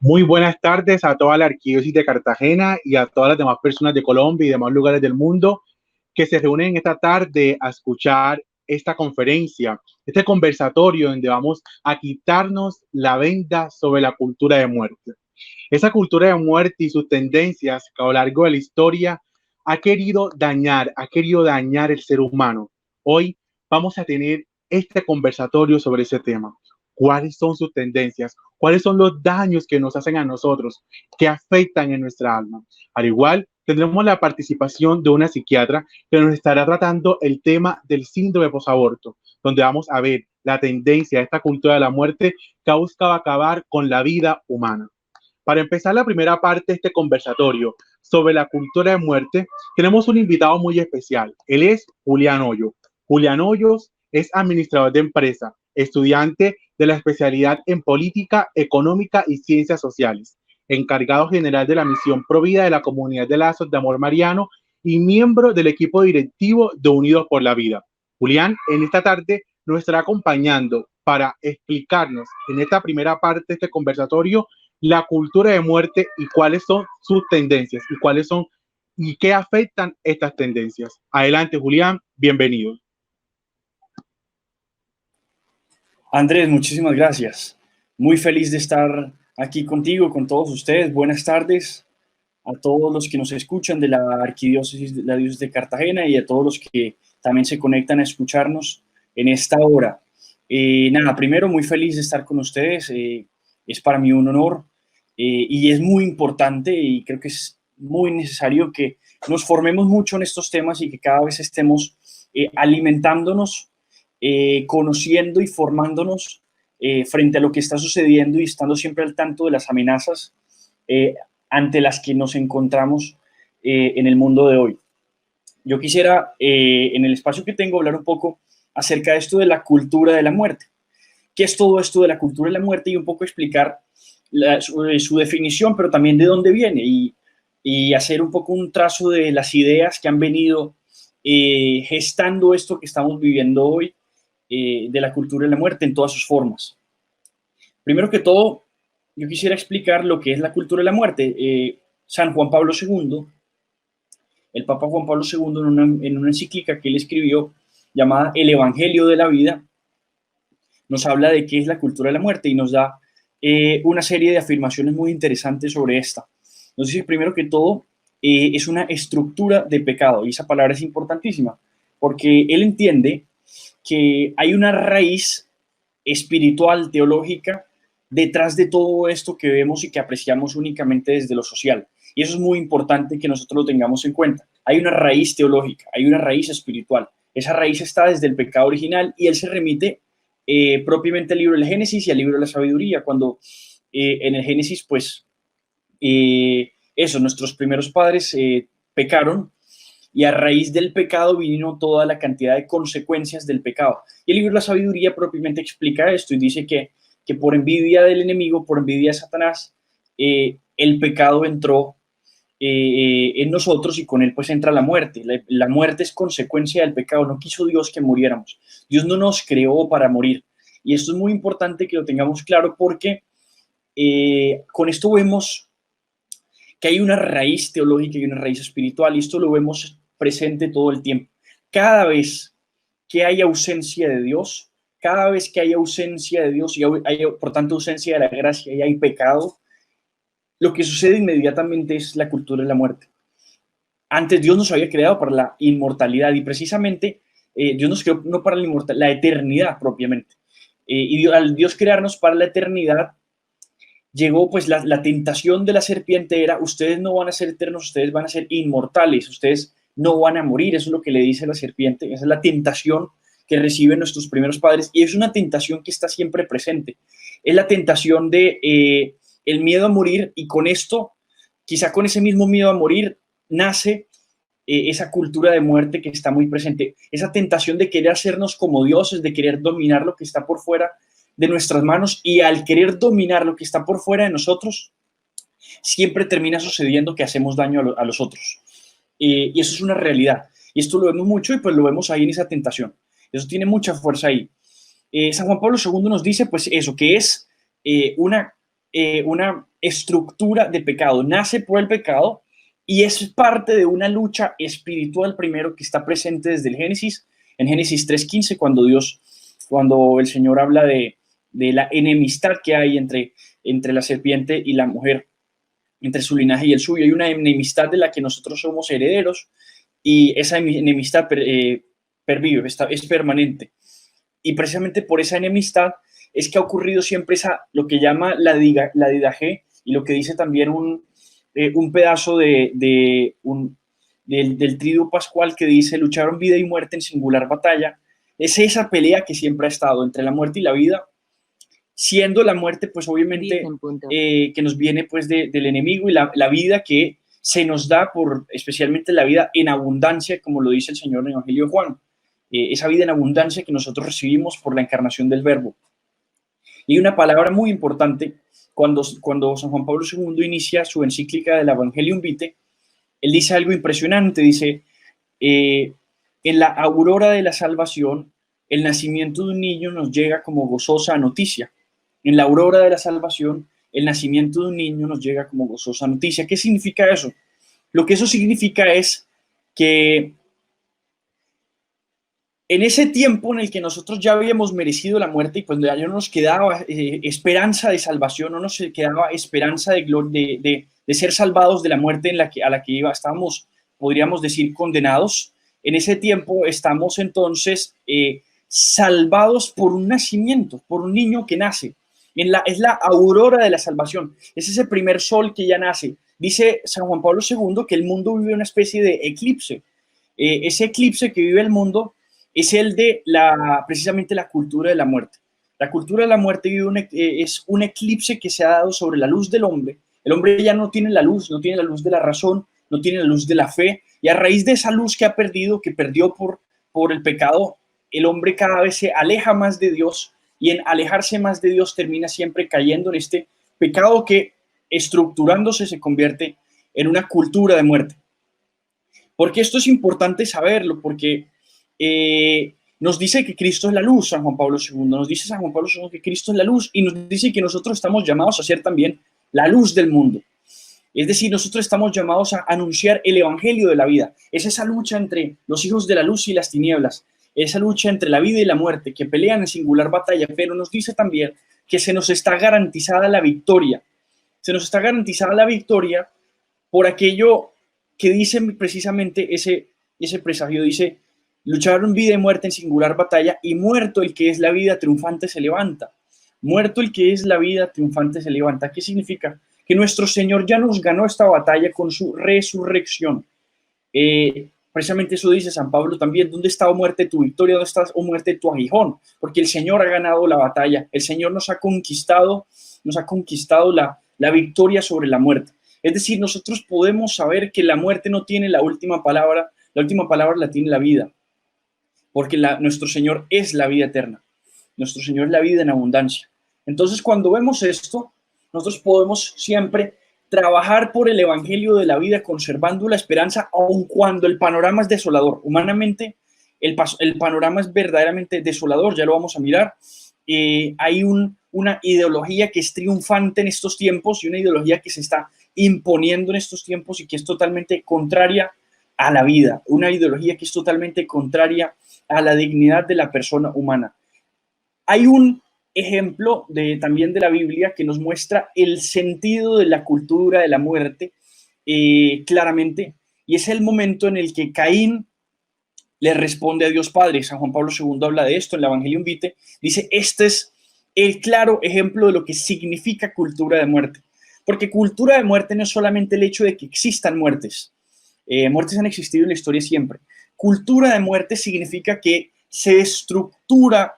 Muy buenas tardes a toda la Arquidiócesis de Cartagena y a todas las demás personas de Colombia y demás lugares del mundo que se reúnen esta tarde a escuchar esta conferencia, este conversatorio donde vamos a quitarnos la venda sobre la cultura de muerte. Esa cultura de muerte y sus tendencias que a lo largo de la historia ha querido dañar el ser humano. Hoy vamos a tener este conversatorio sobre ese tema. ¿Cuáles son sus tendencias? ¿Cuáles son los daños que nos hacen a nosotros, que afectan en nuestra alma? Al igual, tendremos la participación de una psiquiatra que nos estará tratando el tema del síndrome posaborto, donde vamos a ver la tendencia de esta cultura de la muerte que ha buscado acabar con la vida humana. Para empezar la primera parte de este conversatorio sobre la cultura de muerte, tenemos un invitado muy especial. Él es Julián Hoyo. Julián Hoyos es administrador de empresa, estudiante de la especialidad en política, económica y ciencias sociales, encargado general de la misión Provida de la Comunidad de Lazos de Amor Mariano y miembro del equipo directivo de Unidos por la Vida. Julián, en esta tarde nos estará acompañando para explicarnos en esta primera parte de este conversatorio la cultura de muerte y cuáles son sus tendencias y cuáles son y qué afectan estas tendencias. Adelante, Julián, bienvenido. Andrés, muchísimas gracias. Muy feliz de estar aquí contigo, con todos ustedes. Buenas tardes a todos los que nos escuchan de la Arquidiócesis de la Diócesis de Cartagena y a todos los que también se conectan a escucharnos en esta hora. Primero muy feliz de estar con ustedes. Es para mí un honor y es muy importante y creo que es muy necesario que nos formemos mucho en estos temas y que cada vez estemos alimentándonos, conociendo y formándonos frente a lo que está sucediendo y estando siempre al tanto de las amenazas ante las que nos encontramos en el mundo de hoy. Yo quisiera, en el espacio que tengo, hablar un poco acerca de esto de la cultura de la muerte. ¿Qué es todo esto de la cultura de la muerte? Y un poco explicar su definición, pero también de dónde viene y hacer un poco un trazo de las ideas que han venido gestando esto que estamos viviendo hoy de la cultura de la muerte en todas sus formas. Primero que todo, yo quisiera explicar lo que es la cultura de la muerte. San Juan Pablo II, el Papa Juan Pablo II, en una encíclica que él escribió llamada El Evangelio de la Vida, nos habla de qué es la cultura de la muerte y nos da una serie de afirmaciones muy interesantes sobre esta. Nos dice, primero que todo, es una estructura de pecado, y esa palabra es importantísima, porque él entiende que hay una raíz espiritual, teológica, detrás de todo esto que vemos y que apreciamos únicamente desde lo social. Y eso es muy importante que nosotros lo tengamos en cuenta. Hay una raíz teológica, hay una raíz espiritual. Esa raíz está desde el pecado original y él se remite propiamente al libro del Génesis y al libro de la sabiduría, cuando en el Génesis, pues, nuestros primeros padres pecaron y a raíz del pecado vino toda la cantidad de consecuencias del pecado. Y el libro de la sabiduría propiamente explica esto y dice que por envidia del enemigo, por envidia de Satanás, el pecado entró en nosotros y con él pues entra la muerte. La muerte es consecuencia del pecado. No quiso Dios que muriéramos. Dios no nos creó para morir. Y esto es muy importante que lo tengamos claro porque con esto vemos que hay una raíz teológica y una raíz espiritual y esto lo vemos presente todo el tiempo. Cada vez que hay ausencia de Dios, cada vez que hay ausencia de Dios y hay por tanto ausencia de la gracia y hay pecado, lo que sucede inmediatamente es la cultura de la muerte. Antes Dios nos había creado para la inmortalidad y precisamente Dios nos creó no para la eternidad propiamente. Y al Dios crearnos para la eternidad, llegó pues la tentación de la serpiente era, ustedes no van a ser eternos, ustedes van a ser inmortales, ustedes no van a morir. Eso es lo que le dice la serpiente, esa es la tentación que reciben nuestros primeros padres y es una tentación que está siempre presente. Es la tentación de el miedo a morir y con esto, quizá con ese mismo miedo a morir, nace esa cultura de muerte que está muy presente, esa tentación de querer hacernos como dioses, de querer dominar lo que está por fuera de nuestras manos y al querer dominar lo que está por fuera de nosotros, siempre termina sucediendo que hacemos daño a los otros. Y eso es una realidad. Y esto lo vemos mucho y pues lo vemos ahí en esa tentación. Eso tiene mucha fuerza ahí. San Juan Pablo II nos dice pues eso, que es una una estructura de pecado, nace por el pecado y es parte de una lucha espiritual primero que está presente desde el Génesis, en Génesis 3:15, cuando el Señor habla de la enemistad que hay entre la serpiente y la mujer, entre su linaje y el suyo. Hay una enemistad de la que nosotros somos herederos y esa enemistad pervive, es permanente. Y precisamente por esa enemistad es que ha ocurrido siempre lo que llama la didaje, y lo que dice también un pedazo del triduo pascual que dice: lucharon vida y muerte en singular batalla. Es esa pelea que siempre ha estado entre la muerte y la vida, siendo la muerte pues obviamente que nos viene pues del enemigo, y la vida que se nos da, especialmente la vida en abundancia, como lo dice el Señor en el Evangelio de Juan, esa vida en abundancia que nosotros recibimos por la encarnación del Verbo. Y una palabra muy importante, cuando San Juan Pablo II inicia su encíclica del Evangelium Vitae, él dice algo impresionante, dice: en la aurora de la salvación, el nacimiento de un niño nos llega como gozosa noticia. En la aurora de la salvación, el nacimiento de un niño nos llega como gozosa noticia. ¿Qué significa eso? Lo que eso significa es que en ese tiempo en el que nosotros ya habíamos merecido la muerte y pues ya no nos quedaba esperanza de salvación, no nos quedaba esperanza de ser salvados de la muerte a la que estábamos, podríamos decir, condenados. En ese tiempo estamos entonces salvados por un nacimiento, por un niño que nace. Es la aurora de la salvación, es ese primer sol que ya nace. Dice San Juan Pablo II que el mundo vive una especie de eclipse. Ese eclipse que vive el mundo es el de precisamente la cultura de la muerte. La cultura de la muerte es un eclipse que se ha dado sobre la luz del hombre. El hombre ya no tiene la luz de la razón, no tiene la luz de la fe, y a raíz de esa luz que perdió por el pecado, el hombre cada vez se aleja más de Dios, y en alejarse más de Dios termina siempre cayendo en este pecado que, estructurándose, se convierte en una cultura de muerte. Porque esto es importante saberlo, porque nos dice que Cristo es la luz, San Juan Pablo II, nos dice San Juan Pablo II que Cristo es la luz, y nos dice que nosotros estamos llamados a ser también la luz del mundo. Es decir, nosotros estamos llamados a anunciar el evangelio de la vida. Es esa lucha entre los hijos de la luz y las tinieblas, esa lucha entre la vida y la muerte, que pelean en singular batalla, pero nos dice también que se nos está garantizada la victoria. Se nos está garantizada la victoria por aquello que dice precisamente ese presagio. Dice: lucharon vida y muerte en singular batalla, y muerto el que es la vida, triunfante se levanta. Muerto el que es la vida, triunfante se levanta. ¿Qué significa? Que nuestro Señor ya nos ganó esta batalla con su resurrección. Precisamente eso dice San Pablo también: ¿dónde está, oh muerte, tu victoria? ¿Dónde está, oh muerte, tu aguijón? Porque el Señor ha ganado la batalla. El Señor nos ha conquistado la victoria sobre la muerte. Es decir, nosotros podemos saber que la muerte no tiene la última palabra la tiene la vida, porque nuestro Señor es la vida eterna, nuestro Señor es la vida en abundancia. Entonces, cuando vemos esto, nosotros podemos siempre trabajar por el evangelio de la vida, conservando la esperanza, aun cuando el panorama es desolador. Humanamente, el panorama es verdaderamente desolador, ya lo vamos a mirar. Hay una ideología que es triunfante en estos tiempos, y una ideología que se está imponiendo en estos tiempos y que es totalmente contraria a la vida, una ideología que es totalmente contraria a la dignidad de la persona humana. Hay un ejemplo también de la Biblia que nos muestra el sentido de la cultura de la muerte claramente, y es el momento en el que Caín le responde a Dios Padre. San Juan Pablo II habla de esto en el Evangelium Vitae. Dice: este es el claro ejemplo de lo que significa cultura de muerte. Porque cultura de muerte no es solamente el hecho de que existan muertes. Muertes han existido en la historia siempre. Cultura de muerte significa que se estructura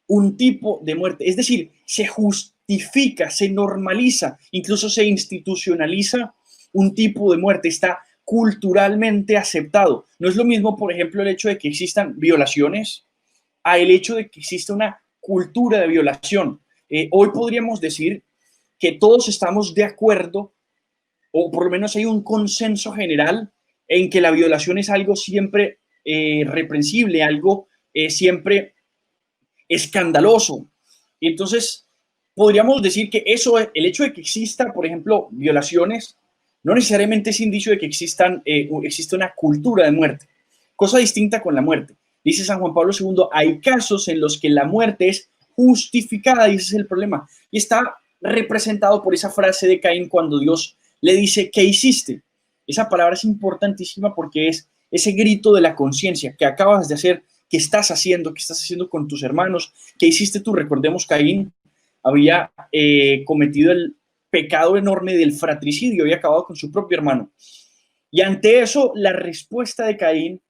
un tipo de muerte. Es decir, se justifica, se normaliza, incluso se institucionaliza un tipo de muerte. Está culturalmente aceptado. No es lo mismo, por ejemplo, el hecho de que existan violaciones a el hecho de que exista una cultura de violación. Hoy podríamos decir que todos estamos de acuerdo, o por lo menos hay un consenso general en que la violación es algo siempre reprensible, algo siempre escandaloso. Y entonces, podríamos decir que eso, el hecho de que exista, por ejemplo, violaciones, no necesariamente es indicio de que existe una cultura de muerte. Cosa distinta con la muerte. Dice San Juan Pablo II, hay casos en los que la muerte es justificada y ese es el problema. Y está representado por esa frase de Caín cuando Dios le dice, ¿qué hiciste? Esa palabra es importantísima porque es ese grito de la conciencia que acabas de hacer, que estás haciendo con tus hermanos, que hiciste tú. Recordemos, Caín había cometido el pecado enorme del fratricidio, había acabado con su propio hermano. Y ante eso, la respuesta de Caín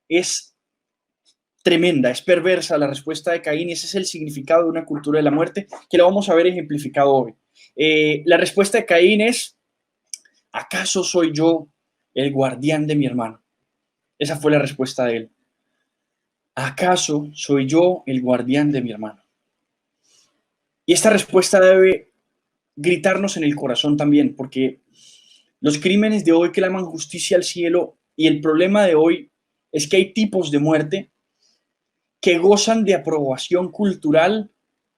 es tremenda, es perversa la respuesta de Caín y ese es el significado de una cultura de la muerte que lo vamos a ver ejemplificado hoy. La respuesta de Caín es, ¿acaso soy yo el guardián de mi hermano? Esa fue la respuesta de él. ¿Acaso soy yo el guardián de mi hermano? Y esta respuesta debe gritarnos en el corazón también, porque los crímenes de hoy claman justicia al cielo y el problema de hoy es que hay tipos de muerte que gozan de aprobación cultural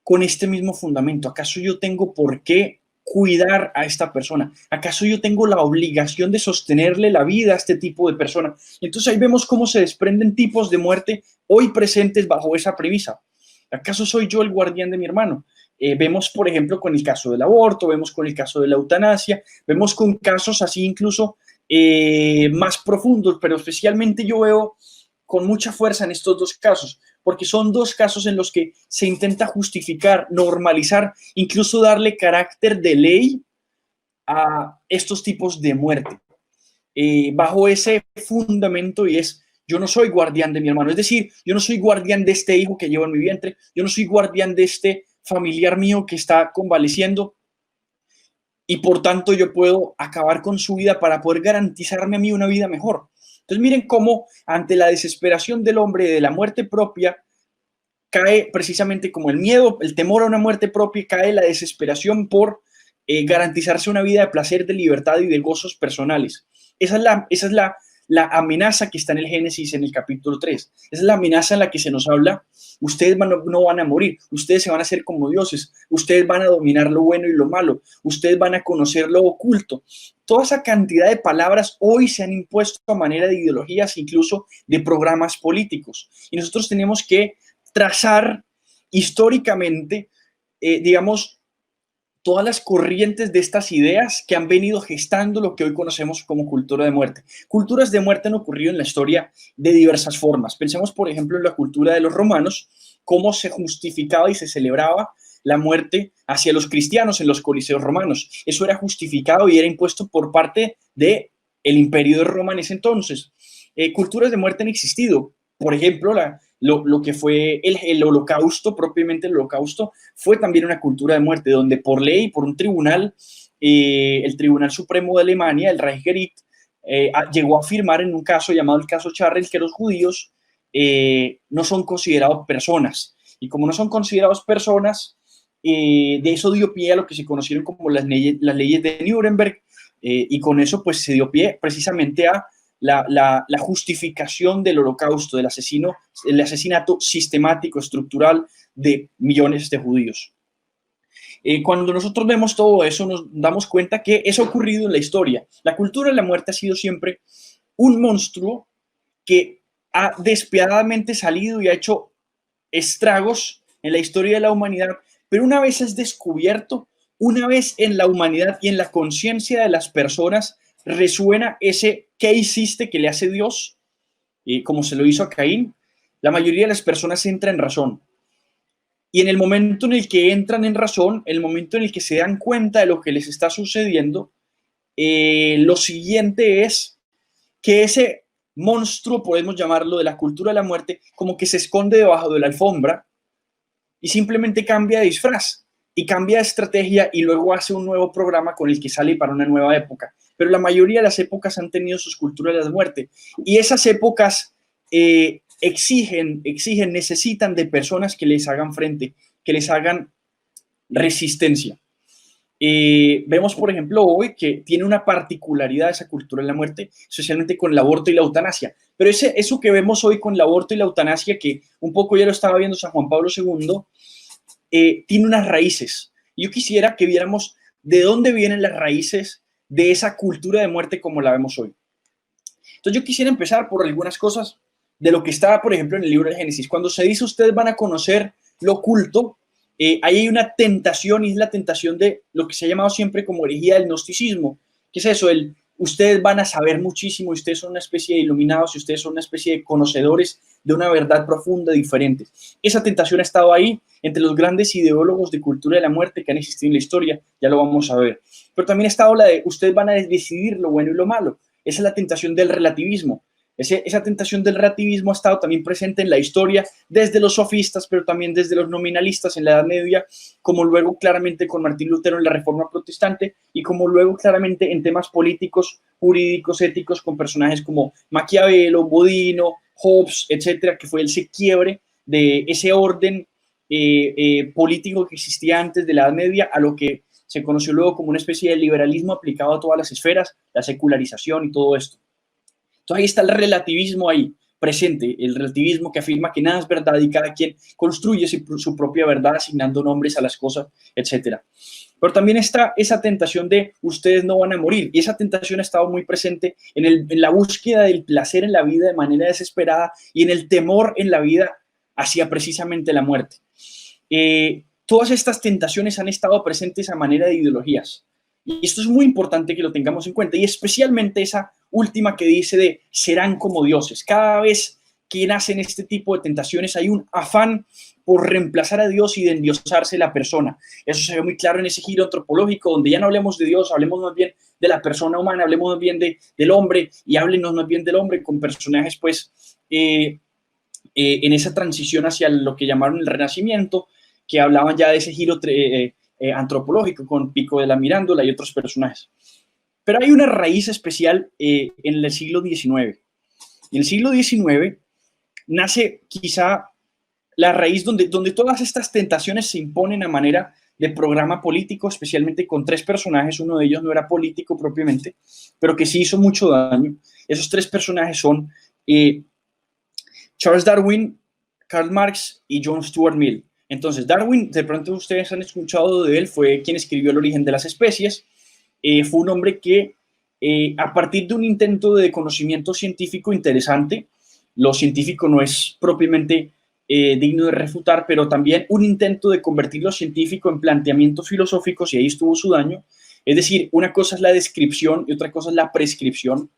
con este mismo fundamento. ¿Acaso yo tengo por qué cuidar a esta persona? ¿Acaso yo tengo la obligación de sostenerle la vida a este tipo de persona? Entonces ahí vemos cómo se desprenden tipos de muerte hoy presentes bajo esa premisa. ¿Acaso soy yo el guardián de mi hermano? Vemos, por ejemplo, con el caso del aborto, vemos con el caso de la eutanasia, vemos con casos así incluso más profundos, pero especialmente yo veo con mucha fuerza en estos dos casos, porque son dos casos en los que se intenta justificar, normalizar, incluso darle carácter de ley a estos tipos de muerte, bajo ese fundamento y es, yo no soy guardián de mi hermano, es decir, yo no soy guardián de este hijo que llevo en mi vientre, yo no soy guardián de este familiar mío que está convaleciendo y por tanto yo puedo acabar con su vida para poder garantizarme a mí una vida mejor. Entonces miren cómo ante la desesperación del hombre de la muerte propia cae precisamente como el miedo, el temor a una muerte propia, cae la desesperación por garantizarse una vida de placer, de libertad y de gozos personales. Esa es la amenaza que está en el Génesis en el capítulo 3. Esa es la amenaza en la que se nos habla. Ustedes no van a morir, ustedes se van a hacer como dioses, ustedes van a dominar lo bueno y lo malo, ustedes van a conocer lo oculto. Toda esa cantidad de palabras hoy se han impuesto a manera de ideologías, incluso de programas políticos. Y nosotros tenemos que trazar históricamente, digamos, todas las corrientes de estas ideas que han venido gestando lo que hoy conocemos como cultura de muerte. Culturas de muerte han ocurrido en la historia de diversas formas. Pensemos, por ejemplo, en la cultura de los romanos, cómo se justificaba y se celebraba la muerte hacia los cristianos en los coliseos romanos. Eso era justificado y era impuesto por parte del imperio de Roma en ese entonces. Culturas de muerte han existido. Por ejemplo, lo que fue el holocausto, propiamente el holocausto, fue también una cultura de muerte, donde por ley, por un tribunal, el Tribunal Supremo de Alemania, el Reichsgericht, llegó a afirmar en un caso llamado el caso Charles que los judíos no son considerados personas. Y como no son considerados personas, de eso dio pie a lo que se conocieron como las leyes de Nuremberg, y con eso pues se dio pie precisamente a la justificación del holocausto, el asesinato sistemático, estructural de millones de judíos. Cuando nosotros vemos todo eso, nos damos cuenta que eso ha ocurrido en la historia. La cultura de la muerte ha sido siempre un monstruo que ha despiadadamente salido y ha hecho estragos en la historia de la humanidad, pero una vez es descubierto, una vez en la humanidad y en la conciencia de las personas resuena ese ¿qué hiciste? Que le hace Dios, como se lo hizo a Caín, la mayoría de las personas entran en razón. Y en el momento en el que entran en razón, el momento en el que se dan cuenta de lo que les está sucediendo, lo siguiente es que ese monstruo, podemos llamarlo, de la cultura de la muerte, como que se esconde debajo de la alfombra y simplemente cambia de disfraz y cambia de estrategia y luego hace un nuevo programa con el que sale para una nueva época. Pero la mayoría de las épocas han tenido sus culturas de la muerte y esas épocas necesitan de personas que les hagan frente, que les hagan resistencia. Vemos, por ejemplo, hoy que tiene una particularidad esa cultura de la muerte, especialmente con el aborto y la eutanasia. Pero eso que vemos hoy con el aborto y la eutanasia, que un poco ya lo estaba viendo San Juan Pablo II, tiene unas raíces. Y yo quisiera que viéramos de dónde vienen las raíces de esa cultura de muerte como la vemos hoy. Entonces yo quisiera empezar por algunas cosas de lo que está, por ejemplo, en el libro de Génesis. Cuando se dice ustedes van a conocer lo oculto, ahí hay una tentación, y es la tentación de lo que se ha llamado siempre como herejía del gnosticismo. ¿Qué es eso? Ustedes van a saber muchísimo, ustedes son una especie de iluminados, y ustedes son una especie de conocedores de una verdad profunda diferente. Esa tentación ha estado ahí entre los grandes ideólogos de cultura de la muerte que han existido en la historia, ya lo vamos a ver. Pero también ha estado la de ustedes van a decidir lo bueno y lo malo. Esa es la tentación del relativismo. Esa tentación del relativismo ha estado también presente en la historia desde los sofistas, pero también desde los nominalistas en la Edad Media, como luego claramente con Martín Lutero en la Reforma Protestante y como luego claramente en temas políticos, jurídicos, éticos, con personajes como Maquiavelo, Bodino, Hobbes, etcétera, que fue ese quiebre de ese orden político que existía antes de la Edad Media a lo que se conoció luego como una especie de liberalismo aplicado a todas las esferas, la secularización y todo esto. Entonces ahí está el relativismo ahí presente, el relativismo que afirma que nada es verdad y cada quien construye su propia verdad asignando nombres a las cosas, etc. Pero también está esa tentación de ustedes no van a morir, y esa tentación ha estado muy presente en la búsqueda del placer en la vida de manera desesperada y en el temor en la vida hacia precisamente la muerte. Todas estas tentaciones han estado presentes a manera de ideologías. Y esto es muy importante que lo tengamos en cuenta, y especialmente esa última que dice de serán como dioses. Cada vez que nacen este tipo de tentaciones hay un afán por reemplazar a Dios y de endiosarse la persona. Eso se ve muy claro en ese giro antropológico, donde ya no hablemos de Dios, hablemos más bien de la persona humana, hablemos más bien del hombre, y háblenos más bien del hombre con personajes pues en esa transición hacia lo que llamaron el Renacimiento, que hablaban ya de ese giro antropológico con Pico de la Mirandola y otros personajes. Pero hay una raíz especial en el siglo XIX. En el siglo XIX nace quizá la raíz donde todas estas tentaciones se imponen a manera de programa político, especialmente con tres personajes. Uno de ellos no era político propiamente, pero que sí hizo mucho daño. Esos tres personajes son Charles Darwin, Karl Marx y John Stuart Mill. Entonces, Darwin, de pronto ustedes han escuchado de él, fue quien escribió El origen de las especies. Fue un hombre que, a partir de un intento de conocimiento científico interesante, lo científico no es propiamente digno de refutar, pero también un intento de convertir lo científico en planteamientos filosóficos, y ahí estuvo su daño. Es decir, una cosa es la descripción y otra cosa es la prescripción.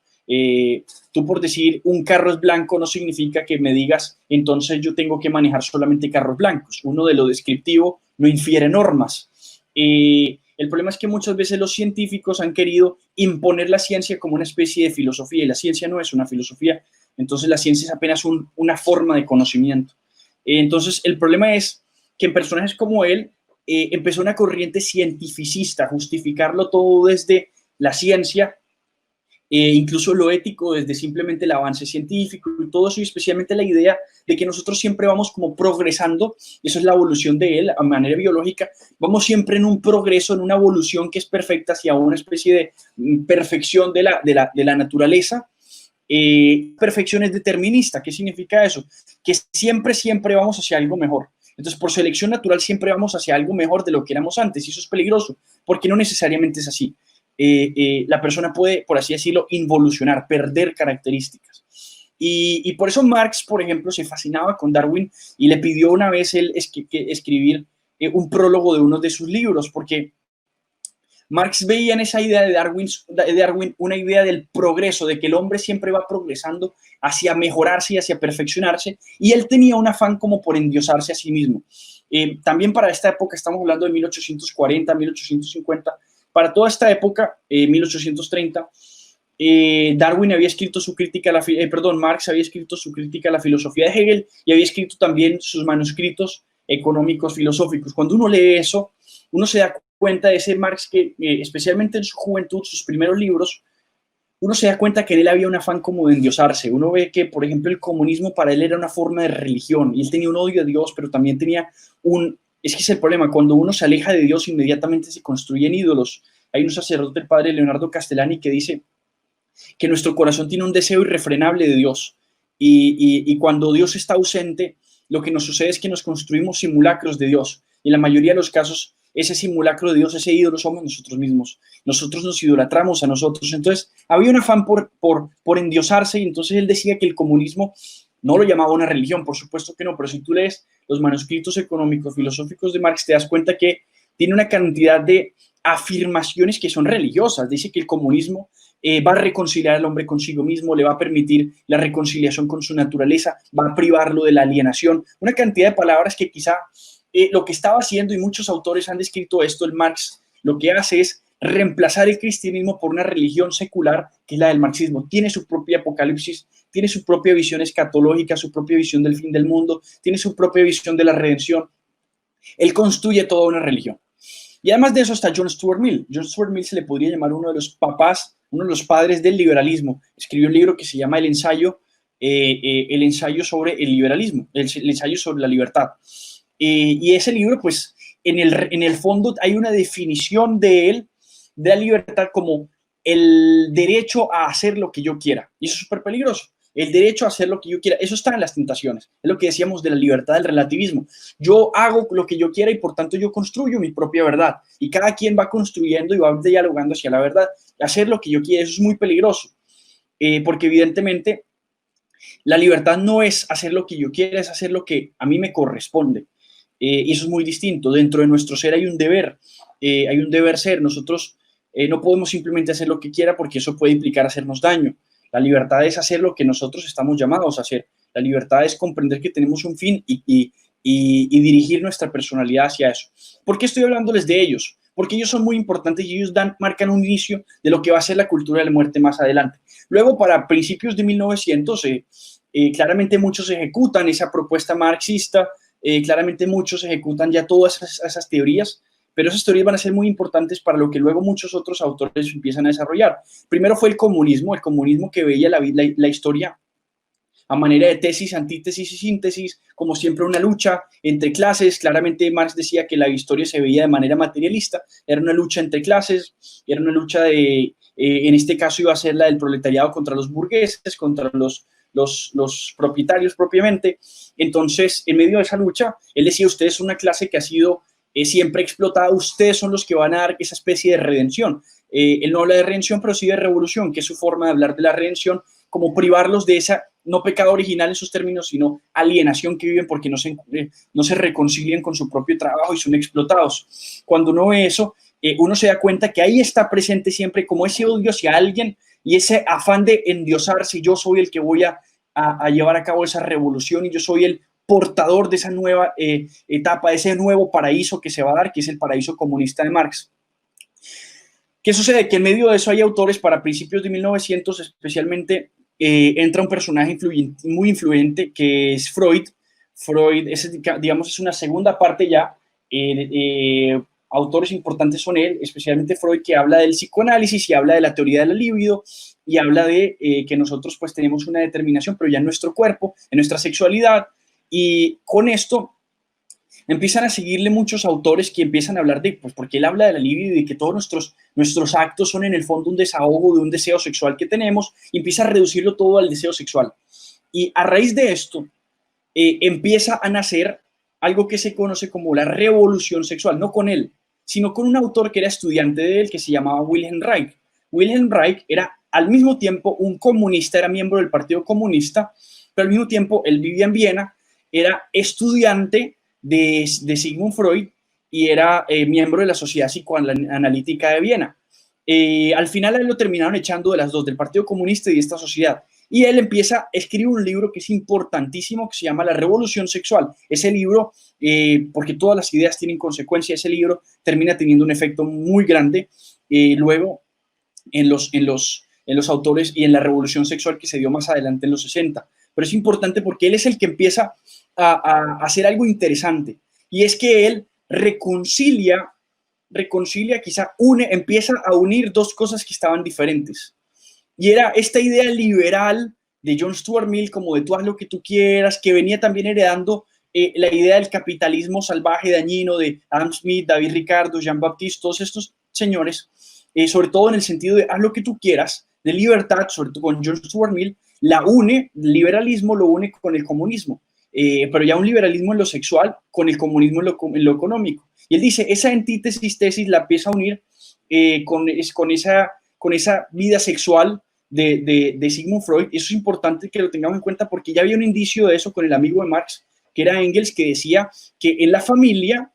Tú por decir un carro es blanco no significa que me digas entonces yo tengo que manejar solamente carros blancos. Uno de lo descriptivo no infiere normas. El problema es que muchas veces los científicos han querido imponer la ciencia como una especie de filosofía, y la ciencia no es una filosofía. Entonces la ciencia es apenas una forma de conocimiento. Entonces el problema es que en personajes como él empezó una corriente cientificista, justificarlo todo desde la ciencia, incluso lo ético desde simplemente el avance científico y todo eso, y especialmente la idea de que nosotros siempre vamos como progresando, y eso es la evolución de él a manera biológica, vamos siempre en un progreso, en una evolución que es perfecta hacia una especie de perfección de la naturaleza. Perfección es determinista. ¿Qué significa eso? Que siempre vamos hacia algo mejor. Entonces, por selección natural siempre vamos hacia algo mejor de lo que éramos antes, y eso es peligroso, porque no necesariamente es así. La persona puede, por así decirlo, involucionar, perder características. Y por eso Marx, por ejemplo, se fascinaba con Darwin y le pidió una vez él escribir un prólogo de uno de sus libros, porque Marx veía en esa idea de Darwin una idea del progreso, de que el hombre siempre va progresando hacia mejorarse y hacia perfeccionarse, y él tenía un afán como por endiosarse a sí mismo. También para esta época, estamos hablando de 1840, 1850, para toda esta época, 1830, Darwin había escrito su crítica Marx había escrito su crítica a la filosofía de Hegel, y había escrito también sus manuscritos económicos filosóficos. Cuando uno lee eso, uno se da cuenta de ese Marx que, especialmente en su juventud, sus primeros libros, uno se da cuenta que en él había un afán como de endiosarse. Uno ve que, por ejemplo, el comunismo para él era una forma de religión, y él tenía un odio a Dios, pero también tenía es que es el problema, cuando uno se aleja de Dios, inmediatamente se construyen ídolos. Hay un sacerdote, el padre Leonardo Castellani, que dice que nuestro corazón tiene un deseo irrefrenable de Dios, y cuando Dios está ausente, lo que nos sucede es que nos construimos simulacros de Dios, y en la mayoría de los casos ese simulacro de Dios, ese ídolo somos nosotros mismos. Nosotros nos idolatramos a nosotros. Entonces, había un afán por endiosarse, y entonces él decía que el comunismo no lo llamaba una religión, por supuesto que no, pero si tú lees los manuscritos económicos, filosóficos de Marx, te das cuenta que tiene una cantidad de afirmaciones que son religiosas. Dice que el comunismo va a reconciliar al hombre consigo mismo, le va a permitir la reconciliación con su naturaleza, va a privarlo de la alienación. Una cantidad de palabras que quizá lo que estaba haciendo, y muchos autores han descrito esto, el Marx lo que hace es reemplazar el cristianismo por una religión secular, que es la del marxismo. Tiene su propia apocalipsis, tiene su propia visión escatológica, su propia visión del fin del mundo, tiene su propia visión de la redención. Él construye toda una religión. Y además de eso está John Stuart Mill. John Stuart Mill se le podría llamar uno de los papás, uno de los padres del liberalismo. Escribió un libro que se llama El ensayo sobre el liberalismo, el ensayo sobre la libertad. Y ese libro, pues, en el fondo hay una definición de él, de la libertad, como el derecho a hacer lo que yo quiera. Y eso es súper peligroso. El derecho a hacer lo que yo quiera, eso está en las tentaciones. Es lo que decíamos de la libertad del relativismo. Yo hago lo que yo quiera y por tanto yo construyo mi propia verdad. Y cada quien va construyendo y va dialogando hacia la verdad. Hacer lo que yo quiera, eso es muy peligroso. Porque evidentemente la libertad no es hacer lo que yo quiera, es hacer lo que a mí me corresponde. Y eso es muy distinto. Dentro de nuestro ser hay un deber ser. Nosotros no podemos simplemente hacer lo que quiera, porque eso puede implicar hacernos daño. La libertad es hacer lo que nosotros estamos llamados a hacer. La libertad es comprender que tenemos un fin y dirigir nuestra personalidad hacia eso. ¿Por qué estoy hablándoles de ellos? Porque ellos son muy importantes y ellos marcan un inicio de lo que va a ser la cultura de la muerte más adelante. Luego, para principios de 1900, claramente muchos ejecutan esa propuesta marxista, claramente muchos ejecutan ya todas esas teorías, pero esas teorías van a ser muy importantes para lo que luego muchos otros autores empiezan a desarrollar. Primero fue el comunismo que veía la historia a manera de tesis, antítesis y síntesis, como siempre una lucha entre clases. Claramente Marx decía que la historia se veía de manera materialista, era una lucha entre clases, era una lucha en este caso iba a ser la del proletariado contra los burgueses, contra los propietarios propiamente. Entonces, en medio de esa lucha, él decía, ustedes son una clase que ha sido siempre explotada, ustedes son los que van a dar esa especie de redención. Él no habla de redención, pero sí de revolución, que es su forma de hablar de la redención, como privarlos de esa, no pecado original en sus términos, sino alienación que viven porque no se reconcilian con su propio trabajo y son explotados. Cuando uno ve eso, uno se da cuenta que ahí está presente siempre como ese odio hacia alguien y ese afán de endiosarse. Yo soy el que voy a llevar a cabo esa revolución y yo soy el portador de esa nueva etapa, de ese nuevo paraíso que se va a dar, que es el paraíso comunista de Marx. ¿Qué sucede? Que en medio de eso hay autores para principios de 1900, especialmente entra un personaje muy influyente que es Freud. Freud es una segunda parte ya. Autores importantes son él, especialmente Freud, que habla del psicoanálisis y habla de la teoría de la libido y habla de que nosotros pues tenemos una determinación, pero ya en nuestro cuerpo, en nuestra sexualidad. Y con esto empiezan a seguirle muchos autores que empiezan a hablar de, pues porque él habla de la libido y de que todos nuestros actos son en el fondo un desahogo de un deseo sexual que tenemos, y empieza a reducirlo todo al deseo sexual. Y a raíz de esto empieza a nacer algo que se conoce como la revolución sexual, no con él, sino con un autor que era estudiante de él, que se llamaba Wilhelm Reich. Wilhelm Reich era al mismo tiempo un comunista, era miembro del Partido Comunista, pero al mismo tiempo él vivía en Viena, era estudiante de Sigmund Freud y era miembro de la Sociedad Psicoanalítica de Viena. Al final a él lo terminaron echando de las dos, del Partido Comunista y de esta sociedad. Y él empieza a escribir un libro que es importantísimo, que se llama La Revolución Sexual. Ese libro, porque todas las ideas tienen consecuencia, ese libro termina teniendo un efecto muy grande luego en los autores y en la revolución sexual que se dio más adelante en los 60. Pero es importante porque él es el que empieza a hacer algo interesante, y es que él reconcilia, quizá empieza a unir dos cosas que estaban diferentes. Y era esta idea liberal de John Stuart Mill, como de tú haz lo que tú quieras, que venía también heredando la idea del capitalismo salvaje dañino de Adam Smith, David Ricardo, Jean-Baptiste, todos estos señores, sobre todo en el sentido de haz lo que tú quieras, de libertad, sobre todo con John Stuart Mill, el liberalismo lo une con el comunismo. pero ya un liberalismo en lo sexual con el comunismo en lo económico. Y él dice, esa antítesis tesis la empieza a unir con esa vida sexual de Sigmund Freud. Eso es importante que lo tengamos en cuenta porque ya había un indicio de eso con el amigo de Marx, que era Engels, que decía que en la familia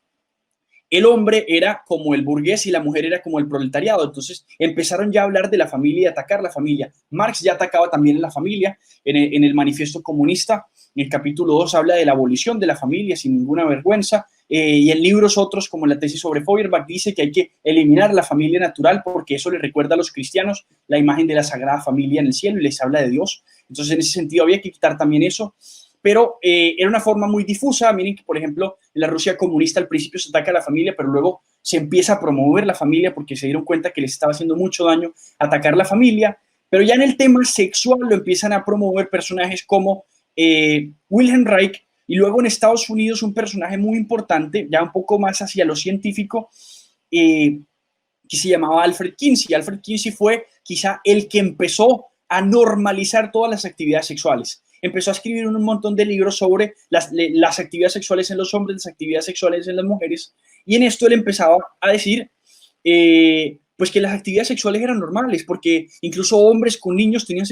el hombre era como el burgués y la mujer era como el proletariado. Entonces empezaron ya a hablar de la familia y atacar la familia. Marx ya atacaba también a la familia en el manifiesto comunista. En el capítulo 2 habla de la abolición de la familia sin ninguna vergüenza. Y en libros otros, como la tesis sobre Feuerbach, dice que hay que eliminar la familia natural porque eso le recuerda a los cristianos la imagen de la Sagrada Familia en el cielo y les habla de Dios. Entonces, en ese sentido, había que quitar también eso. Pero era una forma muy difusa. Miren que, por ejemplo, en la Rusia comunista al principio se ataca a la familia, pero luego se empieza a promover la familia porque se dieron cuenta que les estaba haciendo mucho daño atacar la familia. Pero ya en el tema sexual lo empiezan a promover personajes como Wilhelm Reich, y luego en Estados Unidos un personaje muy importante, ya un poco más hacia lo científico, que se llamaba Alfred Kinsey. Alfred Kinsey fue quizá el que empezó a normalizar todas las actividades sexuales. Empezó a escribir un montón de libros sobre las actividades sexuales en los hombres, las actividades sexuales en las mujeres, y en esto él empezaba a decir pues que las actividades sexuales eran normales, porque incluso hombres con niños tenían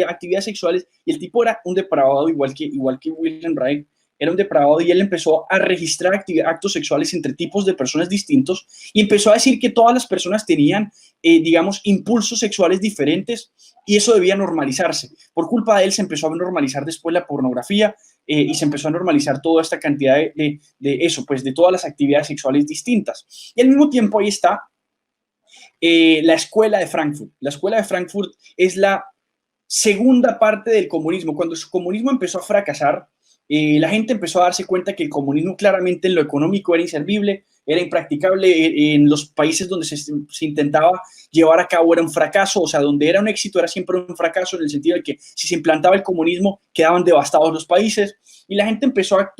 actividades sexuales, y el tipo era un depravado, igual que Wilhelm Reich, era un depravado, y él empezó a registrar actos sexuales entre tipos de personas distintos, y empezó a decir que todas las personas tenían, digamos, impulsos sexuales diferentes, y eso debía normalizarse. Por culpa de él se empezó a normalizar después la pornografía, y se empezó a normalizar toda esta cantidad de eso, pues de todas las actividades sexuales distintas. Y al mismo tiempo ahí está la Escuela de Frankfurt. La Escuela de Frankfurt es la segunda parte del comunismo. Cuando el comunismo empezó a fracasar, la gente empezó a darse cuenta que el comunismo claramente en lo económico era inservible, era impracticable. En los países donde se intentaba llevar a cabo era un fracaso, o sea, donde era un éxito era siempre un fracaso, en el sentido de que si se implantaba el comunismo quedaban devastados los países, y la gente empezó a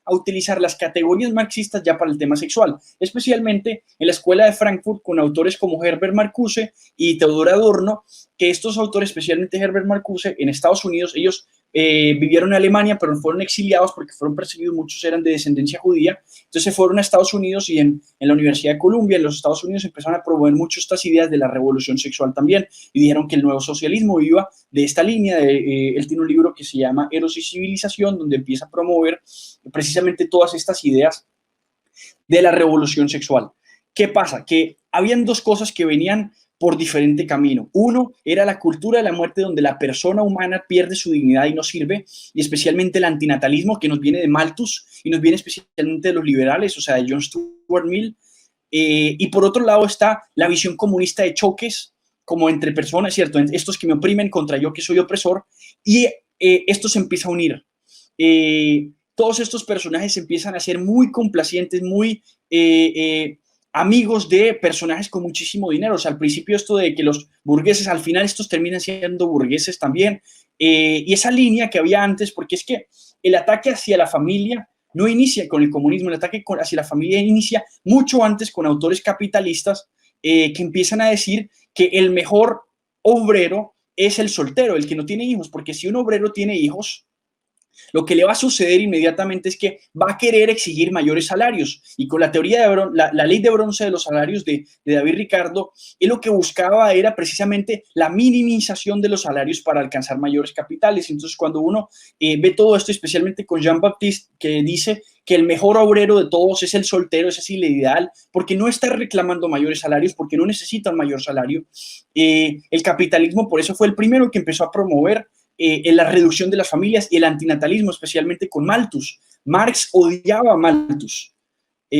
utilizar las categorías marxistas ya para el tema sexual, especialmente en la Escuela de Frankfurt con autores como Herbert Marcuse y Theodor Adorno, que estos autores, especialmente Herbert Marcuse, en Estados Unidos, ellos vivieron en Alemania, pero fueron exiliados porque fueron perseguidos, muchos eran de descendencia judía, entonces se fueron a Estados Unidos, y en la Universidad de Columbia, en los Estados Unidos, empezaron a promover mucho estas ideas de la revolución sexual también, y dijeron que el nuevo socialismo iba de esta línea. Él tiene un libro que se llama Eros y Civilización, donde empieza a promover precisamente todas estas ideas de la revolución sexual. ¿Qué pasa? Que habían dos cosas que venían por diferente camino. Uno era la cultura de la muerte, donde la persona humana pierde su dignidad y no sirve, y especialmente el antinatalismo, que nos viene de Malthus y nos viene especialmente de los liberales, o sea, de John Stuart Mill. Y por otro lado está la visión comunista de choques, como entre personas, ¿cierto? Estos que me oprimen contra yo que soy opresor, y esto se empieza a unir. Todos estos personajes empiezan a ser muy complacientes, muy amigos de personajes con muchísimo dinero. O sea, al principio esto de que los burgueses, al final estos terminan siendo burgueses también. Y esa línea que había antes, porque es que el ataque hacia la familia no inicia con el comunismo, el ataque hacia la familia inicia mucho antes con autores capitalistas que empiezan a decir que el mejor obrero es el soltero, el que no tiene hijos, porque si un obrero tiene hijos, lo que le va a suceder inmediatamente es que va a querer exigir mayores salarios. Y con la teoría de la ley de bronce de los salarios de David Ricardo, él lo que buscaba era precisamente la minimización de los salarios para alcanzar mayores capitales. Entonces, cuando uno ve todo esto, especialmente con Jean-Baptiste, que dice que el mejor obrero de todos es el soltero, es así el ideal, porque no está reclamando mayores salarios, porque no necesita un mayor salario. El capitalismo, por eso fue el primero que empezó a promover en la reducción de las familias y el antinatalismo, especialmente con Malthus. Marx odiaba a Malthus.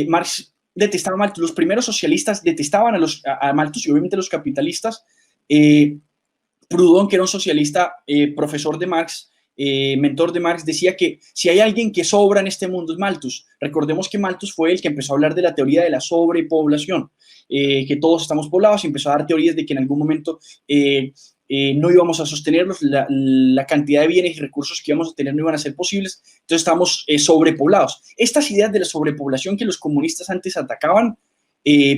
Marx detestaba a Malthus. Los primeros socialistas detestaban a Malthus, y obviamente los capitalistas. Proudhon, que era un socialista, profesor de Marx, mentor de Marx, decía que si hay alguien que sobra en este mundo es Malthus. Recordemos que Malthus fue el que empezó a hablar de la teoría de la sobrepoblación, que todos estamos poblados, y empezó a dar teorías de que en algún momento no íbamos a sostenerlos, la cantidad de bienes y recursos que íbamos a tener no iban a ser posibles, entonces estamos sobrepoblados. Estas ideas de la sobrepoblación que los comunistas antes atacaban,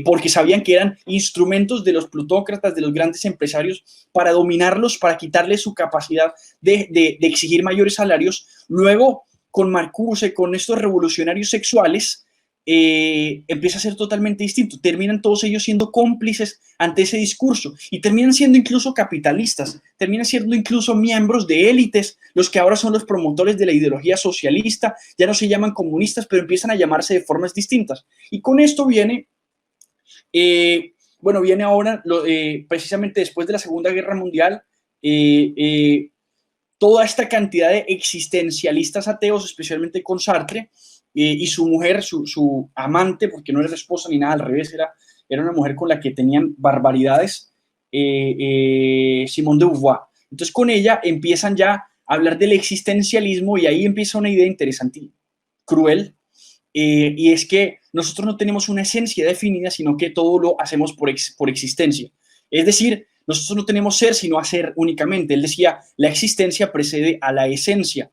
porque sabían que eran instrumentos de los plutócratas, de los grandes empresarios, para dominarlos, para quitarles su capacidad de exigir mayores salarios. Luego con Marcuse, con estos revolucionarios sexuales, empieza a ser totalmente distinto. Terminan todos ellos siendo cómplices ante ese discurso y terminan siendo incluso capitalistas, terminan siendo incluso miembros de élites, los que ahora son los promotores de la ideología socialista, ya no se llaman comunistas, pero empiezan a llamarse de formas distintas. Y con esto viene, viene ahora, precisamente después de la Segunda Guerra Mundial, toda esta cantidad de existencialistas ateos, especialmente con Sartre, y su mujer, su amante, porque no era esposa ni nada, al revés, era una mujer con la que tenían barbaridades, Simone de Beauvoir. Entonces con ella empiezan ya a hablar del existencialismo y ahí empieza una idea interesante, cruel, y es que nosotros no tenemos una esencia definida, sino que todo lo hacemos por existencia. Es decir, nosotros no tenemos ser, sino hacer únicamente. Él decía, la existencia precede a la esencia.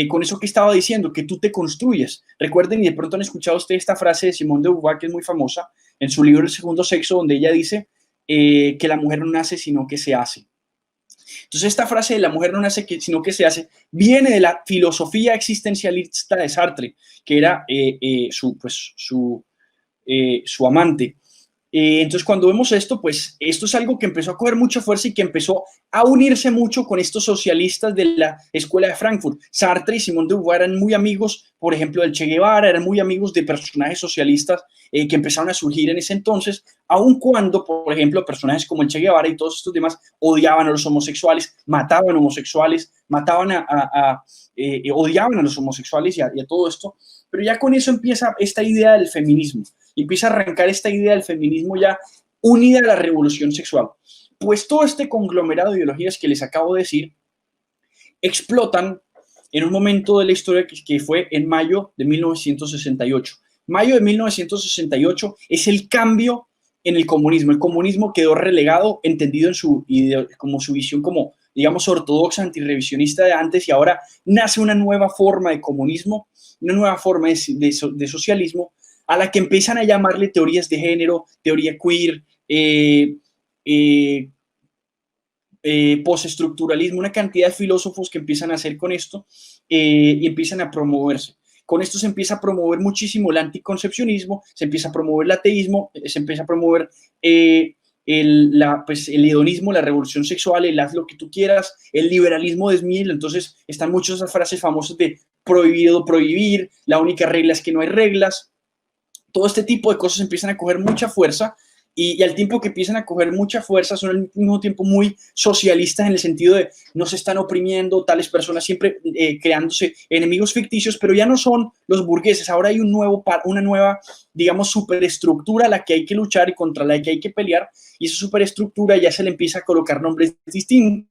Con eso que estaba diciendo, que tú te construyes. Recuerden, y de pronto han escuchado ustedes esta frase de Simone de Beauvoir, que es muy famosa, en su libro El segundo sexo, donde ella dice que la mujer no nace, sino que se hace. Entonces, esta frase de la mujer no nace, sino que se hace, viene de la filosofía existencialista de Sartre, que era su amante. Entonces, cuando vemos esto, pues esto es algo que empezó a coger mucha fuerza y que empezó a unirse mucho con estos socialistas de la Escuela de Frankfurt. Sartre y Simone de Beauvoir eran muy amigos, por ejemplo, del Che Guevara, eran muy amigos de personajes socialistas que empezaron a surgir en ese entonces, aun cuando, por ejemplo, personajes como el Che Guevara y todos estos demás odiaban a los homosexuales, mataban homosexuales, odiaban a los homosexuales y a todo esto. Pero ya con eso empieza esta idea del feminismo. Y empieza a arrancar esta idea del feminismo ya unida a la revolución sexual. Pues todo este conglomerado de ideologías que les acabo de decir explotan en un momento de la historia que fue en mayo de 1968. Mayo de 1968 es el cambio en el comunismo. El comunismo quedó relegado, entendido como su visión como, digamos, ortodoxa, antirrevisionista de antes, y ahora nace una nueva forma de comunismo, una nueva forma de socialismo, a la que empiezan a llamarle teorías de género, teoría queer, postestructuralismo, una cantidad de filósofos que empiezan a hacer con esto y empiezan a promoverse. Con esto se empieza a promover muchísimo el anticoncepcionismo, se empieza a promover el ateísmo, se empieza a promover el hedonismo, la revolución sexual, el haz lo que tú quieras, el liberalismo desmil. Entonces están muchas esas frases famosas de prohibido prohibir, la única regla es que no hay reglas. Todo este tipo de cosas empiezan a coger mucha fuerza y al tiempo que empiezan a coger mucha fuerza son al mismo tiempo muy socialistas en el sentido de no se están oprimiendo tales personas, siempre creándose enemigos ficticios, pero ya no son los burgueses. Ahora hay una nueva, digamos, superestructura a la que hay que luchar y contra la que hay que pelear, y esa superestructura ya se le empieza a colocar nombres distintos.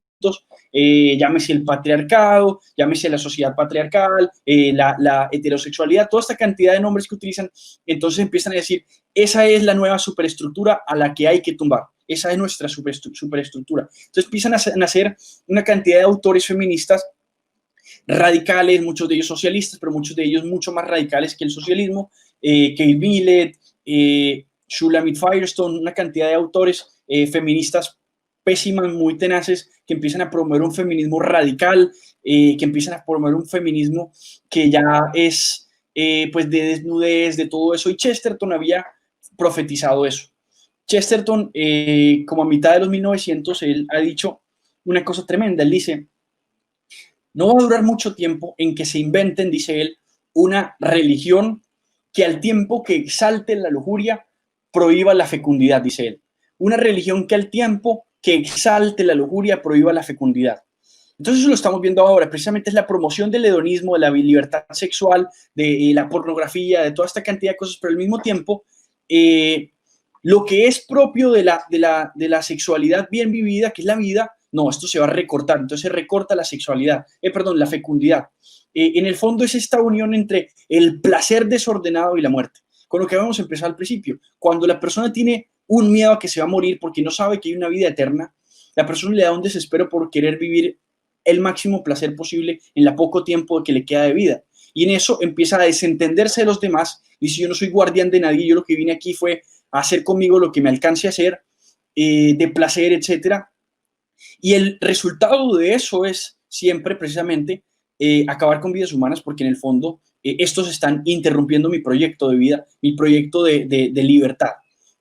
Llámese el patriarcado, llámese la sociedad patriarcal, la heterosexualidad, toda esta cantidad de nombres que utilizan. Entonces empiezan a decir, esa es la nueva superestructura a la que hay que tumbar, esa es nuestra superestructura. Entonces empiezan a nacer una cantidad de autores feministas radicales, muchos de ellos socialistas, pero muchos de ellos mucho más radicales que el socialismo, Kate Millett, Shulamit Firestone, una cantidad de autores feministas pésimas, muy tenaces, que empiezan a promover un feminismo radical, que empiezan a promover un feminismo que ya es pues de desnudez, de todo eso, y Chesterton había profetizado eso. Chesterton, como a mitad de los 1900, él ha dicho una cosa tremenda. Él dice, no va a durar mucho tiempo en que se inventen, dice él, una religión que al tiempo que exalte la lujuria, prohíba la fecundidad, dice él. Una religión que al tiempo que exalte la lujuria, prohíba la fecundidad. Entonces eso lo estamos viendo ahora, precisamente es la promoción del hedonismo, de la libertad sexual, de la pornografía, de toda esta cantidad de cosas, pero al mismo tiempo lo que es propio de la sexualidad bien vivida, que es la vida, no, esto se va a recortar, entonces se recorta la sexualidad, la fecundidad. En el fondo es esta unión entre el placer desordenado y la muerte, con lo que vamos a empezar al principio. Cuando la persona tiene un miedo a que se va a morir porque no sabe que hay una vida eterna, la persona le da un desespero por querer vivir el máximo placer posible en la poco tiempo que le queda de vida. Y en eso empieza a desentenderse de los demás. Dice, yo no soy guardián de nadie, yo lo que vine aquí fue a hacer conmigo lo que me alcance a hacer, de placer, etc. Y el resultado de eso es siempre precisamente acabar con vidas humanas porque en el fondo estos están interrumpiendo mi proyecto de vida, mi proyecto de libertad.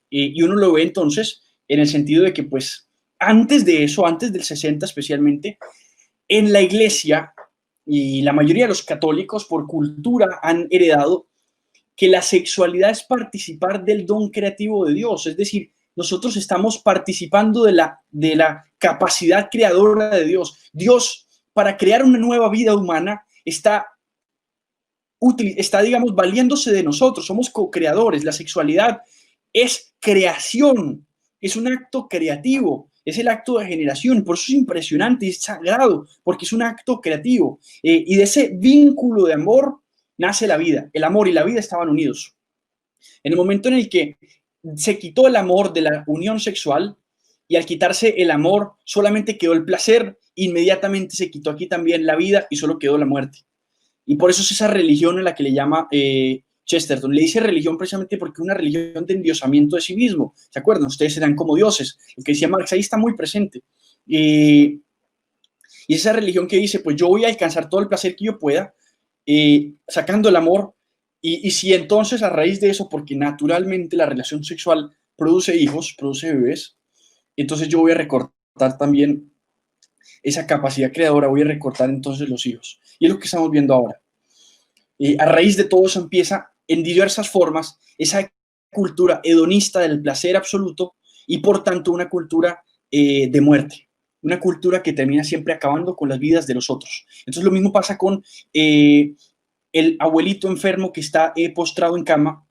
Y uno lo ve entonces en el sentido de que pues antes de eso, antes del 60 especialmente, en la iglesia y la mayoría de los católicos por cultura han heredado que la sexualidad es participar del don creativo de Dios, es decir, nosotros estamos participando de la capacidad creadora de Dios. Dios, para crear una nueva vida humana, está, digamos, valiéndose de nosotros, somos co-creadores. La sexualidad es creación, es un acto creativo, es el acto de generación, por eso es impresionante, es sagrado, porque es un acto creativo. Y de ese vínculo de amor nace la vida. El amor y la vida estaban unidos. En el momento en el que se quitó el amor de la unión sexual y al quitarse el amor solamente quedó el placer, inmediatamente se quitó aquí también la vida y solo quedó la muerte. Y por eso es esa religión a la que le llama Chesterton. Le dice religión precisamente porque es una religión de endiosamiento de sí mismo. ¿Se acuerdan? Ustedes serán como dioses. Lo que decía Marx ahí está muy presente. Y esa religión que dice, pues yo voy a alcanzar todo el placer que yo pueda, sacando el amor. Y si entonces a raíz de eso, porque naturalmente la relación sexual produce hijos, produce bebés, entonces yo voy a recortar también esa capacidad creadora, voy a recortar entonces los hijos. Y es lo que estamos viendo ahora. A raíz de todo eso empieza en diversas formas esa cultura hedonista del placer absoluto y por tanto una cultura de muerte, una cultura que termina siempre acabando con las vidas de los otros. Entonces lo mismo pasa con el abuelito enfermo que está postrado en cama.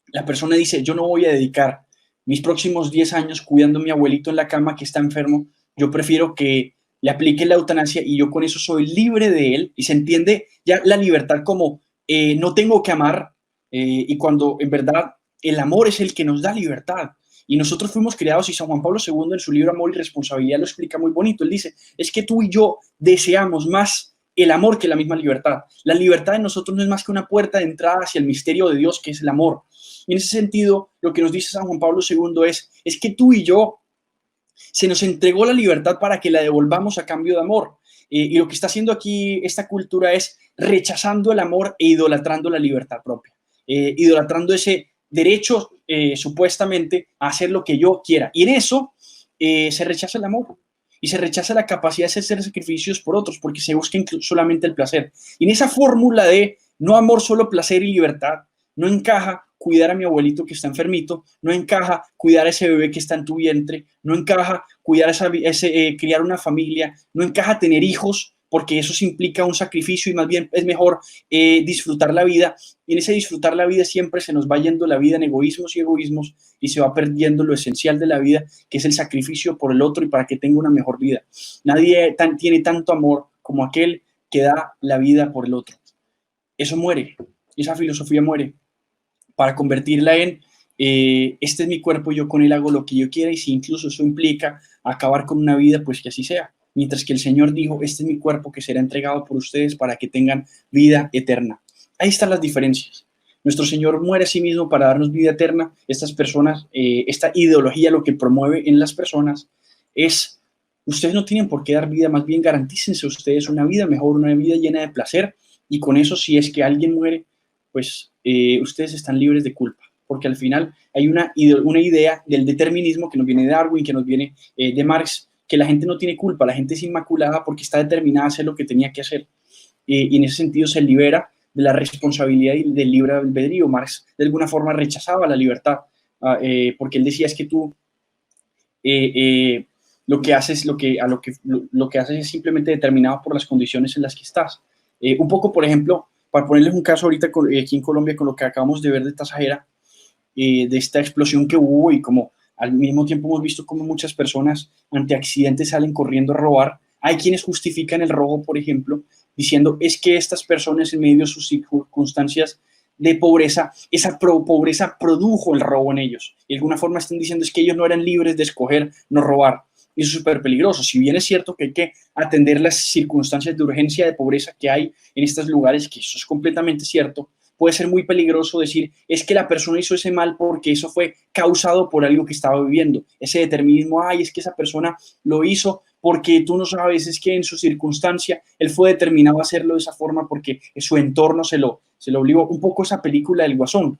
La persona dice, yo no voy a dedicar mis próximos 10 años cuidando a mi abuelito en la cama que está enfermo, yo prefiero que le aplique la eutanasia y yo con eso soy libre de él. Y se entiende ya la libertad como no tengo que amar, y cuando en verdad el amor es el que nos da libertad. Y nosotros fuimos creados, y San Juan Pablo II en su libro Amor y Responsabilidad lo explica muy bonito. Él dice, es que tú y yo deseamos más el amor que la misma libertad. La libertad de nosotros no es más que una puerta de entrada hacia el misterio de Dios, que es el amor. Y en ese sentido, lo que nos dice San Juan Pablo II es que tú y yo se nos entregó la libertad para que la devolvamos a cambio de amor. Y lo que está haciendo aquí esta cultura es rechazando el amor e idolatrando la libertad propia, idolatrando ese derecho supuestamente a hacer lo que yo quiera. Y en eso se rechaza el amor y se rechaza la capacidad de hacer sacrificios por otros porque se busca solamente el placer. Y en esa fórmula de no amor, solo placer y libertad, no encaja cuidar a mi abuelito que está enfermito, no encaja cuidar a ese bebé que está en tu vientre, no encaja cuidar criar una familia, no encaja tener hijos, porque eso implica un sacrificio y más bien es mejor disfrutar la vida. Y en ese disfrutar la vida siempre se nos va yendo la vida en egoísmos y egoísmos y se va perdiendo lo esencial de la vida, que es el sacrificio por el otro y para que tenga una mejor vida. Nadie tiene tanto amor como aquel que da la vida por el otro. Eso muere, esa filosofía muere, para convertirla en este es mi cuerpo, yo con él hago lo que yo quiera, y si incluso eso implica acabar con una vida, pues que así sea. Mientras que el Señor dijo, este es mi cuerpo que será entregado por ustedes para que tengan vida eterna. Ahí están las diferencias. Nuestro Señor muere a sí mismo para darnos vida eterna. Estas personas, esta ideología lo que promueve en las personas es, ustedes no tienen por qué dar vida, más bien garantícense ustedes una vida mejor, una vida llena de placer, y con eso si es que alguien muere, pues ustedes están libres de culpa, porque al final hay una idea del determinismo que nos viene de Darwin, que nos viene de Marx, que la gente no tiene culpa, la gente es inmaculada porque está determinada a hacer lo que tenía que hacer, y en ese sentido se libera de la responsabilidad y del libre albedrío. Marx de alguna forma rechazaba la libertad, porque él decía es que tú lo que haces, lo que haces es simplemente determinado por las condiciones en las que estás. Un poco, por ejemplo, para ponerles un caso ahorita aquí en Colombia con lo que acabamos de ver de Tasajera, de esta explosión que hubo, y como al mismo tiempo hemos visto cómo muchas personas ante accidentes salen corriendo a robar. Hay quienes justifican el robo, por ejemplo, diciendo es que estas personas en medio de sus circunstancias de pobreza, esa pobreza produjo el robo en ellos. Y de alguna forma están diciendo es que ellos no eran libres de escoger no robar. Y eso es súper peligroso. Si bien es cierto que hay que atender las circunstancias de urgencia, de pobreza que hay en estos lugares, que eso es completamente cierto, puede ser muy peligroso decir es que la persona hizo ese mal porque eso fue causado por algo que estaba viviendo. Ese determinismo, ay, es que esa persona lo hizo porque tú no sabes, es que en su circunstancia él fue determinado a hacerlo de esa forma porque su entorno se lo obligó. Un poco esa película del Guasón,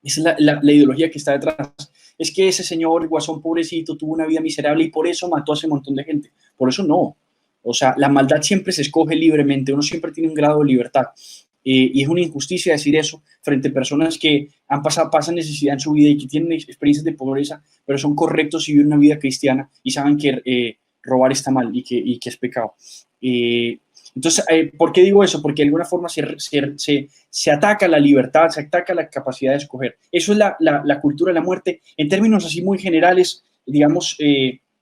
esa es la ideología que está detrás. Es que ese señor, el Guasón pobrecito, tuvo una vida miserable y por eso mató a ese montón de gente. Por eso no. O sea, la maldad siempre se escoge libremente, uno siempre tiene un grado de libertad. Y es una injusticia decir eso frente a personas que pasan necesidad en su vida y que tienen experiencias de pobreza, pero son correctos y viven una vida cristiana y saben que robar está mal y que es pecado. Entonces, ¿por qué digo eso? Porque de alguna forma se ataca la libertad, se ataca la capacidad de escoger. Eso es la cultura de la muerte, en términos así muy generales, digamos,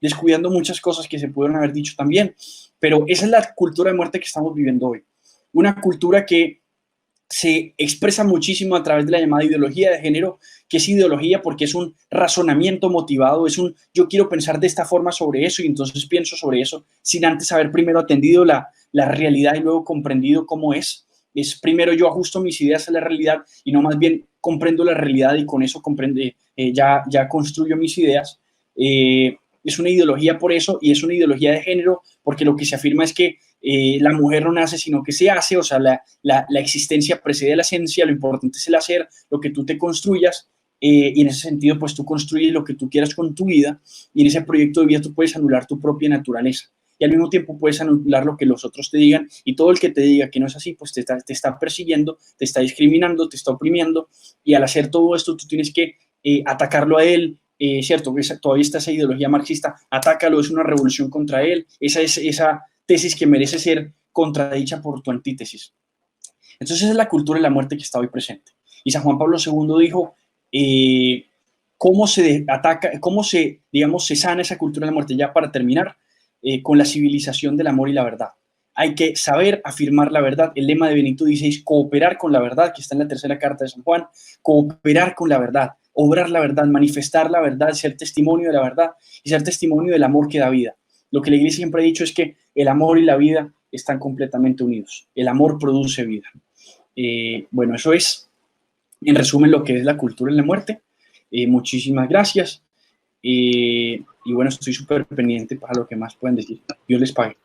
descuidando muchas cosas que se pudieron haber dicho también, pero esa es la cultura de muerte que estamos viviendo hoy. Una cultura que se expresa muchísimo a través de la llamada ideología de género, que es ideología porque es un razonamiento motivado, es un yo quiero pensar de esta forma sobre eso y entonces pienso sobre eso sin antes haber primero atendido la realidad y luego comprendido cómo es. Es primero yo ajusto mis ideas a la realidad y no más bien comprendo la realidad y con eso ya construyo mis ideas. Es una ideología por eso y es una ideología de género porque lo que se afirma es que la mujer no nace sino que se hace, o sea, la existencia precede a la esencia, lo importante es el hacer, lo que tú te construyas, y en ese sentido pues tú construyes lo que tú quieras con tu vida y en ese proyecto de vida tú puedes anular tu propia naturaleza y al mismo tiempo puedes anular lo que los otros te digan y todo el que te diga que no es así pues te está persiguiendo, te está discriminando, te está oprimiendo y al hacer todo esto tú tienes que atacarlo a él. Cierto, todavía está esa ideología marxista, atácalo, es una revolución contra él, esa tesis que merece ser contradicha por tu antítesis. Entonces esa es la cultura de la muerte que está hoy presente. Y San Juan Pablo II dijo, ¿cómo se ataca, digamos, se sana esa cultura de la muerte? Ya para terminar, con la civilización del amor y la verdad. Hay que saber afirmar la verdad. El lema de Benito XVI, cooperar con la verdad, que está en la tercera carta de San Juan, cooperar con la verdad, obrar la verdad, manifestar la verdad, ser testimonio de la verdad y ser testimonio del amor que da vida. Lo que la Iglesia siempre ha dicho es que el amor y la vida están completamente unidos. El amor produce vida. Bueno, eso es, en resumen, lo que es la cultura de la muerte. Muchísimas gracias. Y bueno, estoy súper pendiente para lo que más pueden decir. Dios les pague.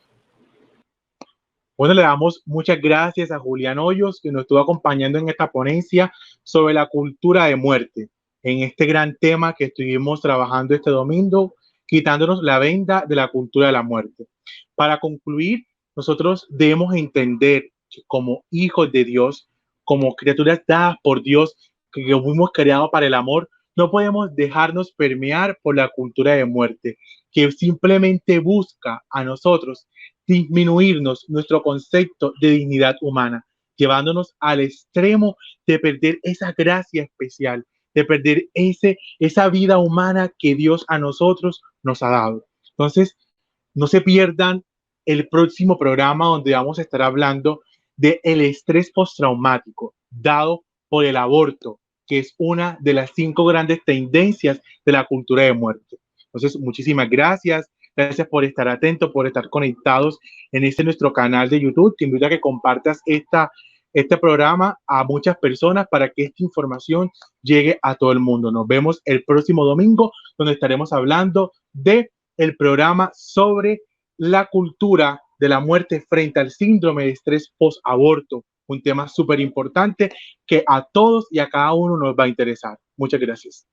Bueno, le damos muchas gracias a Julián Hoyos, que nos estuvo acompañando en esta ponencia sobre la cultura de muerte, en este gran tema que estuvimos trabajando este domingo, quitándonos la venda de la cultura de la muerte. Para concluir, nosotros debemos entender que como hijos de Dios, como criaturas dadas por Dios, que fuimos creados para el amor, no podemos dejarnos permear por la cultura de muerte, que simplemente busca a nosotros disminuirnos nuestro concepto de dignidad humana, llevándonos al extremo de perder esa gracia especial, de perder esa vida humana que Dios a nosotros nos ha dado. Entonces, no se pierdan el próximo programa donde vamos a estar hablando del estrés postraumático dado por el aborto, que es una de las 5 grandes tendencias de la cultura de muerte. Entonces, muchísimas gracias. Gracias por estar atentos, por estar conectados en nuestro canal de YouTube. Te invito a que compartas este programa a muchas personas para que esta información llegue a todo el mundo. Nos vemos el próximo domingo, donde estaremos hablando de el programa sobre la cultura de la muerte frente al síndrome de estrés post-aborto, un tema súper importante que a todos y a cada uno nos va a interesar. Muchas gracias.